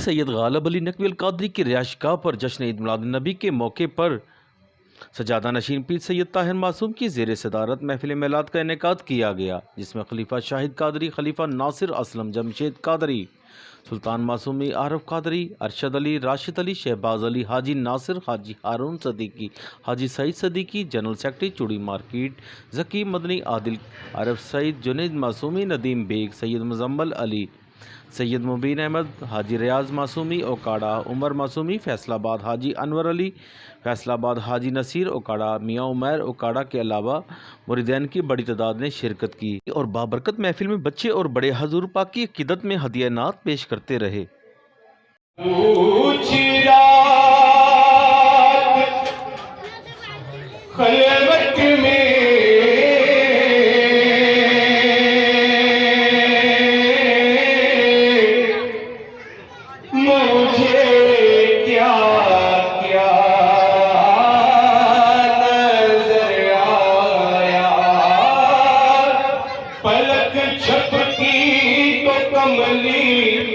سید غالب علی نقوی القادری کی رہائش گاہ پر جشن عید میلاد النبی کے موقع پر سجادہ نشین پیر سید طاہر معصوم کی زیر صدارت محفل میلاد کا انعقاد کیا گیا، جس میں خلیفہ شاہد قادری، خلیفہ ناصر اسلم جمشید قادری، سلطان معصومی عارف قادری، ارشد علی، راشد علی، شہباز علی، حاجی ناصر، حاجی ہارون صدیقی، حاجی سعید صدیقی، جنرل سیکرٹری چوڑی مارکیٹ ذکی مدنی، عادل عارف سعید، جنید معصومی، ندیم بیگ، سید مزمل علی، سید مبین احمد، حاجی ریاض معصومی اوکاڑا، عمر معصومی فیصل آباد، حاجی انور علی فیصل آباد، حاجی نصیر اوکاڑا، میاں عمیر اوکاڑا کے علاوہ مریدین کی بڑی تعداد نے شرکت کی اور بابرکت محفل میں بچے اور بڑے حضور پاک کی عقیدت میں ہدیہ نعت پیش کرتے رہے۔ پلک جھپکی تو کملی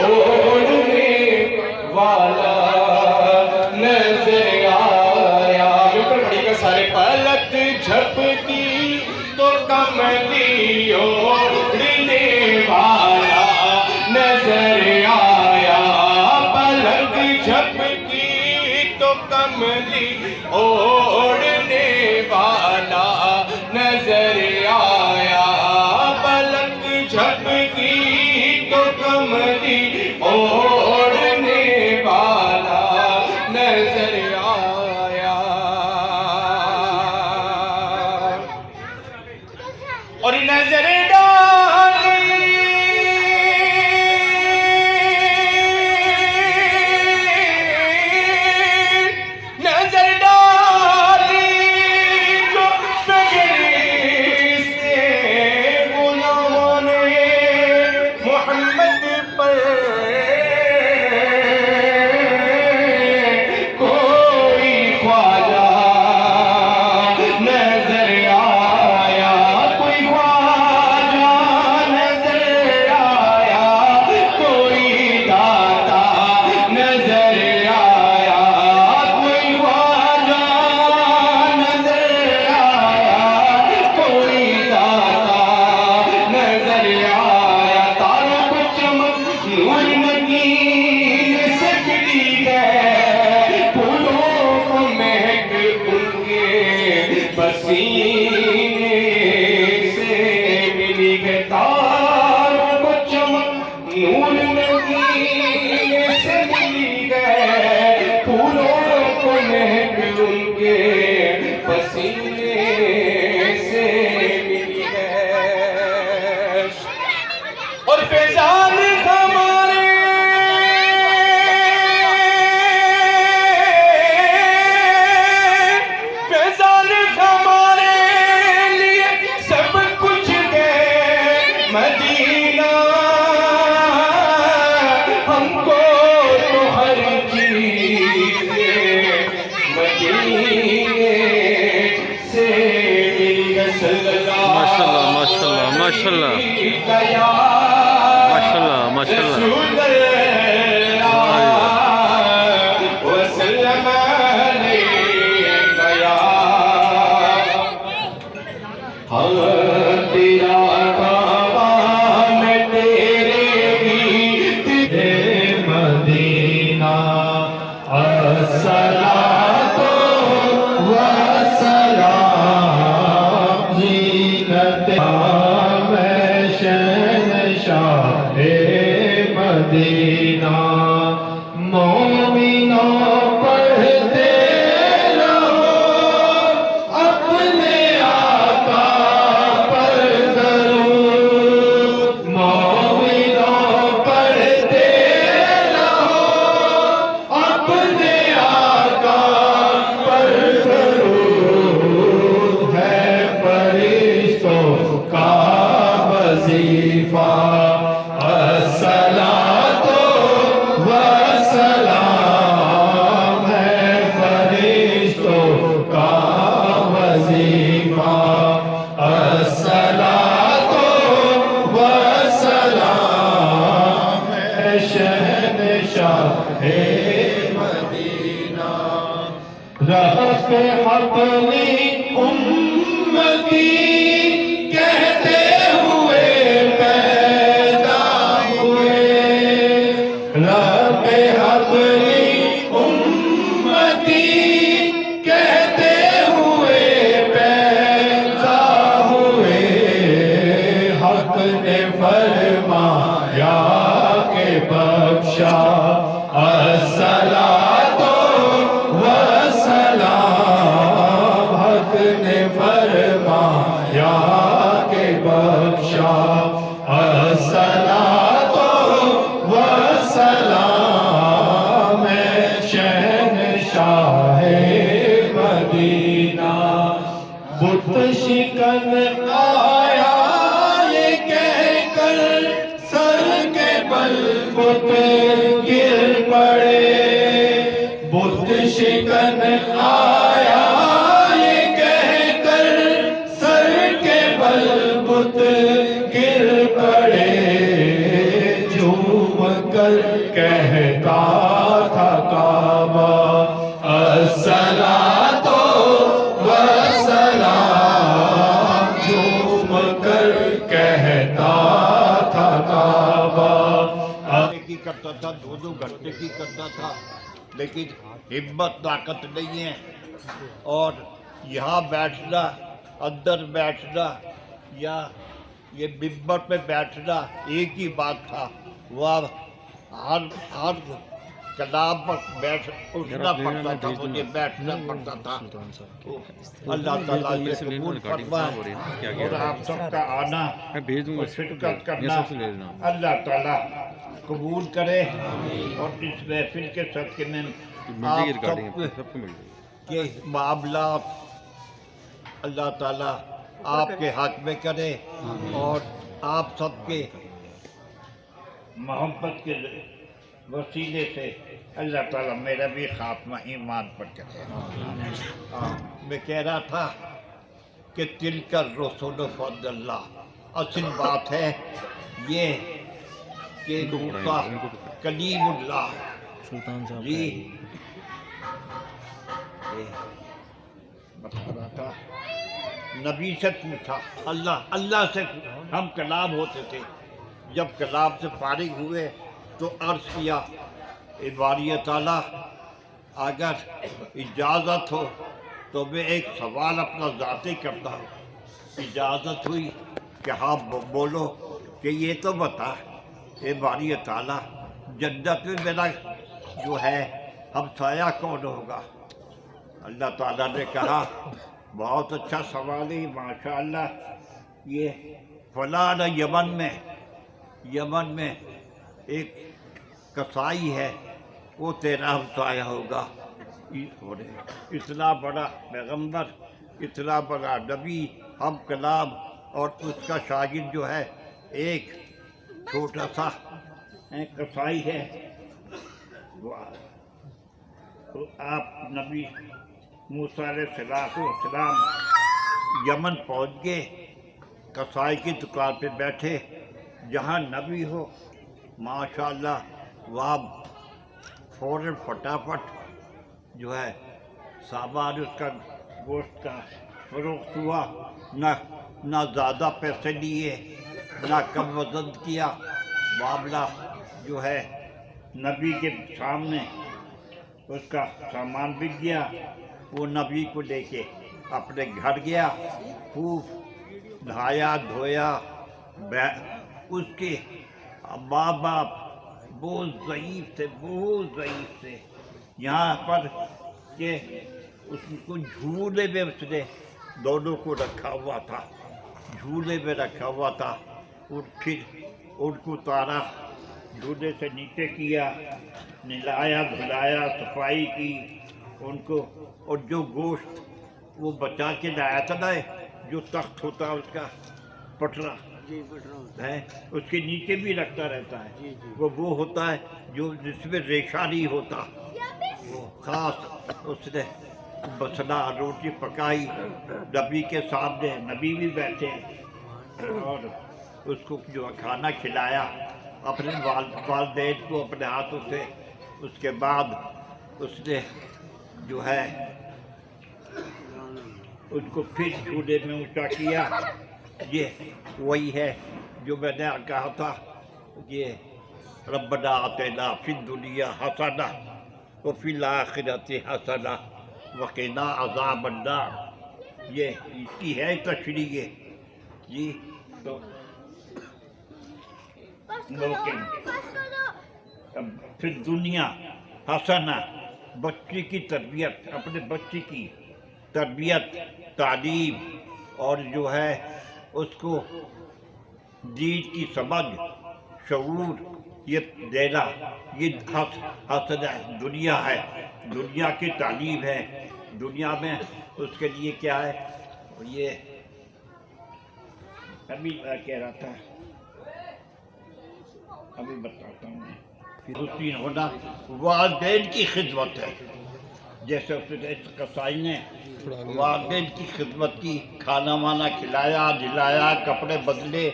اوڑھنے والا نظر آیا۔ اوپر پڑھی گا سارے، پلک جھپکی تو کملی اوڑھنے والا نظر آیا، پلک جھپکی تو کملی اوڑھنے والا نظر آیا، جھپکی تو کملی اوڑھنے والا نظر آیا، اور نظر ڈالی نظر ڈالی جو فکر سے غلاموں نے محمد پر، کوئی خواجہ نظر آیا، کوئی خواجہ نظر آیا، کوئی داتا نظر آیا، کوئی خواجہ نظر آیا، کوئی داتا نظر آیا، تاروں کو چمک نور نگین سے ملی ہے، پھولوں کو مہک ان کے پسینے سے ملی ہے، تاروں کو چمک نور نگین سے ملی ہے، پھولوں کو مہک ان کے پسینے سے ملی ہے، اور فیضان ہمارے فیضان ہمارے لیے سب کچھ ہے مدینہ، ہم کو تو ہر چیز مدینے سے ملی ہے، صلی اللہ ماشاءاللہ ماشاءاللہ ماشاءاللہ ماشاءاللہ ماشاءاللہ رسول اللہ وسلم علیہ یا ہم تیرا کعبہ میں تیرے گیت دے مدینہ، الصلاۃ والسلام زینت میں شہنشاہ مدینہ۔ अपनी उम्मती कहते हुए पैदा हुए। रब अपनी उम्मती कहते हुए पैदा हुए। हक ने फरमाया के बख्शा अस्सलातो वस्सलाम। हक ने फरमाया के बख्शा अस्सलातो वस्सलाम। मैं शहंशाहे मदीना बुत शिकन आया ये कहकर सर के बल बुत गिर पड़े। बुत शिकन आया ये कहकर सर के बल बुत गिर पड़े। झूम कर कहता था काबा अस्सलातो वस्सलाम। झूम कर कहता था काबा। की करता था, 2-2 घंटे की करता था, लेकिन हिम्मत ताकत नहीं है। और यहाँ बैठना, अंदर बैठना या ये मिंबर पे बैठना एक ही बात था। वह हर कलाम पर बैठ उठना पड़ता था, मुझे बैठना पड़ता था। अल्लाह ताला ये कबूल फरमाए और आप सबका आना और शिरकत करना अल्लाह ताला कबूल करे। और इस महफिल के सदके में आप के मामला अल्लाह ताला आपके हक में करे और आप सबके मोहब्बत के वसीले से अल्लाह ताला मेरा भी खात्मा ईमान पर करे। मैं कह रहा था कि तिलकर रसूल फज़ल्लाह, असल बात है ये कि मूसा कलीमुल्लाह जी बता रहा था, नबी से पूछा, अल्लाह से हम कलाम होते थे। जब कलाम से फारिग हुए तो अर्ज़ किया, ए बारी ताला अगर इजाज़त हो तो मैं एक सवाल अपना ज़ाती करता हूँ। इजाज़त हुई कि हाँ बोलो, कि ये तो बता ए बारी ताला जन्नत में मेरा जो है हमसाया कौन होगा। अल्लाह ताला ने कहा बहुत अच्छा सवाल है माशाअल्लाह। ये फलान यमन में एक कसाई है, वो तेरा हमसाया होगा। इतना बड़ा पैगंबर, इतना बड़ा नबी, हम कलाम, और उसका शागिर्द जो है एक छोटा सा कसाई है। तो आप नबी मूसा अलैहिस्सलाम यमन पहुँच गए, कसाई की दुकान पे बैठे। जहाँ नबी हो माशाअल्लाह वहाँ फौरन फटाफट जो है सामान उसका गोश्त का फरोख्त हुआ। ना ज़्यादा पैसे लिए, ना कम वज़न किया। मामला जो है नबी के सामने उसका सामान बिक गया। वो नबी को लेके अपने घर गया, खूब नहाया धोया। उसके माँ बाप बहुत ज़ईफ़ थे, यहाँ पर कि उसको झूले में उसने दोनों को रखा हुआ था, झूले में रखा हुआ था। और फिर उनको उतारा, झूले से नीचे किया, नहलाया धुलाया, सफाई की उनको। और जो गोश्त वो बचा के लाया था ना, जो तख्त होता है उसका पटरा है, उसके नीचे भी रखता रहता है। वो होता है जो जिसमें रेशा नहीं होता, वो खास उसने बसना रोटी पकाई नबी के सामने, नबी भी बैठे और उसको जो खाना खिलाया अपने वालिदैन को अपने हाथों से। उसके बाद उसने जो है उनको फिर झूले में ऊंचा किया। ये वही है जो मैंने कहा था, ये रब्बना आतिना फिद दुनिया हसना व फिल आखिरति हसना व क़िना अज़ाबन्नार। ये इसकी है तशरीह जी। तो फिर दुनिया हसना, बच्चे की तरबियत, अपने बच्चे की तरबियत, तालीम और जो है उसको दीन की समझ, शऊर ये देना, ये हसना दुनिया है, दुनिया की तालीम है। दुनिया में उसके लिए क्या है, ये अभी मैं कह रहा था, अभी बताता हूँ। फिर होना वालिदैन की खिदमत है, जैसे उसने कसाई ने वालिदैन की खिदमत की, खाना वाना खिलाया, दिलाया, कपड़े बदले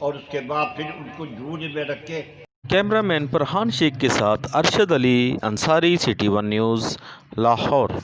और उसके बाद फिर उनको झूले में रखे। कैमरामैन फरहान शेख के साथ Arshad Ali Ansari, city one news, Lahore.